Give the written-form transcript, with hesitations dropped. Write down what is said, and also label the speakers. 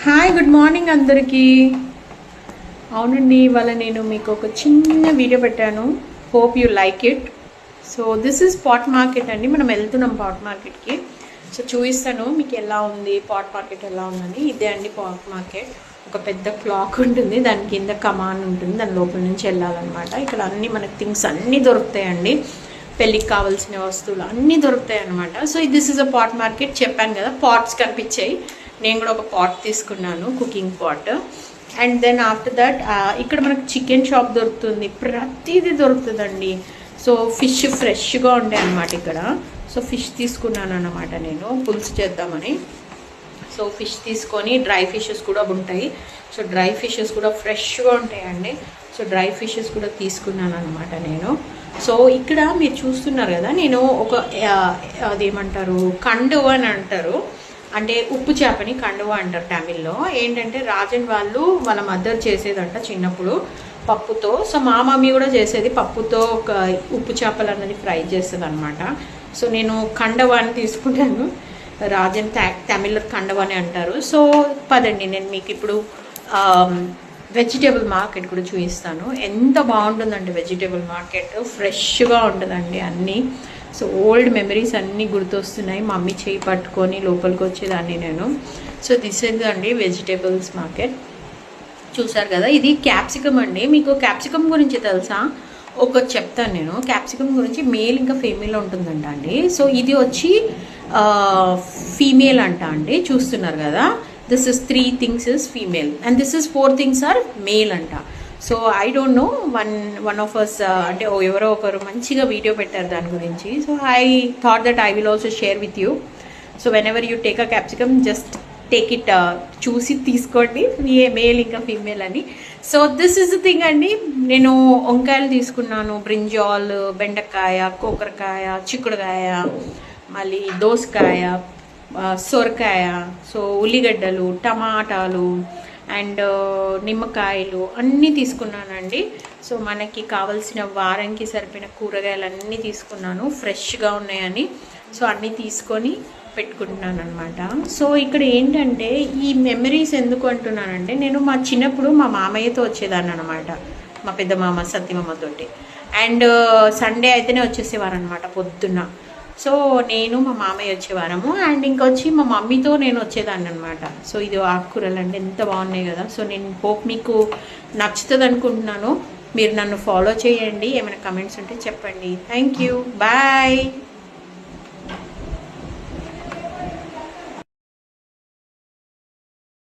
Speaker 1: Hi good morning అందరికీ. అవునండి, ఇవాళ నేను మీకు ఒక చిన్న వీడియో పెట్టాను. Hope you like it. So this is pot market అండి. మనం వెళ్తున్నాం పాట్ మార్కెట్కి. సో చూపిస్తాను మీకు ఎలా ఉంది, పాట్ మార్కెట్ ఎలా ఉందని. ఇదే అండి పాట్ మార్కెట్. ఒక పెద్ద క్లాక్ ఉంటుంది, దాని కింద కమాన్ ఉంటుంది, దాని లోపల నుంచి వెళ్ళాలన్నమాట. ఇక్కడ అన్నీ మనకి థింగ్స్ అన్నీ దొరుకుతాయండి. పెళ్ళికి కావాల్సిన వస్తువులు అన్నీ దొరుకుతాయి అన్నమాట. So this is a pot market. చెప్పాను కదా, పాట్స్ కనిపించాయి. నేను కూడా ఒక పాట్ తీసుకున్నాను, cooking pot. And then after that ఇక్కడ మనకు చికెన్ షాప్ దొరుకుతుంది, ప్రతిదీ దొరుకుతుందండి. సో ఫిష్ ఫ్రెష్గా ఉంటాయి అన్నమాట ఇక్కడ. సో ఫిష్ తీసుకున్నాను అన్నమాట నేను, పులుసు చేద్దామని. సో ఫిష్ తీసుకొని డ్రై ఫిషెస్ కూడా ఉంటాయి. సో డ్రై ఫిషెస్ కూడా ఫ్రెష్గా ఉంటాయండి. సో డ్రై ఫిషెస్ కూడా తీసుకున్నాను అనమాట నేను. సో ఇక్కడ మీరు చూస్తున్నారు కదా, నేను ఒక అదేమంటారు, కండువ అని అంటారు, అంటే ఉప్పు చేపని కండువ అంటారు తమిళ్లో. ఏంటంటే రాజన్ వాళ్ళు వాళ్ళ మదర్ చేసేదంట చిన్నప్పుడు పప్పుతో. సో మా మమ్మీ కూడా చేసేది పప్పుతో, ఒక ఉప్పు చేపలు అన్నది ఫ్రై చేస్తుంది అనమాట. సో నేను కండవ అని తీసుకుంటాను. రాజన్ తమిళ్లో కండవ అని అంటారు. సో పదండి, నేను మీకు ఇప్పుడు వెజిటేబుల్ మార్కెట్ కూడా చూపిస్తాను. ఎంత బాగుంటుందండి వెజిటేబుల్ మార్కెట్, ఫ్రెష్గా ఉంటుందండి అన్నీ. సో ఓల్డ్ మెమరీస్ అన్నీ గుర్తొస్తున్నాయి. మమ్మీ చేయి పట్టుకొని లోపలికి వచ్చేదాన్ని నేను. సో దిస్ ఇస్ అండి వెజిటేబుల్స్ మార్కెట్. చూసారు కదా, ఇది క్యాప్సికమ్ అండి. మీకు క్యాప్సికమ్ గురించి తెలుసా? ఒకటి చెప్తాను నేను. క్యాప్సికమ్ గురించి మేల్ ఇంకా ఫీమేల్ ఉంటుందంట అండి. సో ఇది వచ్చి ఫీమేల్ అంట అండి. చూస్తున్నారు కదా, this is 3 things is female and this is 4 things are male అంట. So I don't know, one of us అంటే ఎవరో ఒకరు మంచిగా వీడియో పెట్టారు దాని గురించి. So I thought that I will also share with you. So whenever you take a capsicum, just take it, చూసి తీసుకోండి మేల్ ఇంకా ఫీమేల్ అని. So this is the thing అండి. నేను వంకాయలు తీసుకున్నాను, బ్రింజాల్, బెండకాయ, కోకరకాయ, చిక్కుడుకాయ, మళ్ళీ దోసకాయ, సొరకాయ, సో ఉల్లిగడ్డలు, టమాటాలు అండ్ నిమ్మకాయలు అన్నీ తీసుకున్నానండి. సో మనకి కావాల్సిన వారానికి సరిపోయిన కూరగాయలు అన్నీ తీసుకున్నాను, ఫ్రెష్గా ఉన్నాయని. సో అన్నీ తీసుకొని పెట్టుకుంటున్నాను అనమాట. సో ఇక్కడ ఏంటంటే ఈ మెమరీస్ ఎందుకు అంటున్నానంటే, నేను మా చిన్నప్పుడు మా మామయ్యతో వచ్చేదాన్ని అనమాట, మా పెద్ద మామ సత్యమామతోటి. అండ్ సండే అయితేనే వచ్చేసేవారు అనమాట పొద్దున్న. సో నేను మా మామయ్య వచ్చేవారము, అండ్ ఇంకొచ్చి మా మమ్మీతో నేను వచ్చేదాన్ని అనమాట. సో ఇది ఆకుకూరలు అంటే ఎంత బాగున్నాయి కదా. సో నేను హోప్ మీకు నచ్చుతుంది అనుకుంటున్నాను. మీరు నన్ను ఫాలో చేయండి, ఏమైనా కమెంట్స్ ఉంటే చెప్పండి. Thank you, bye.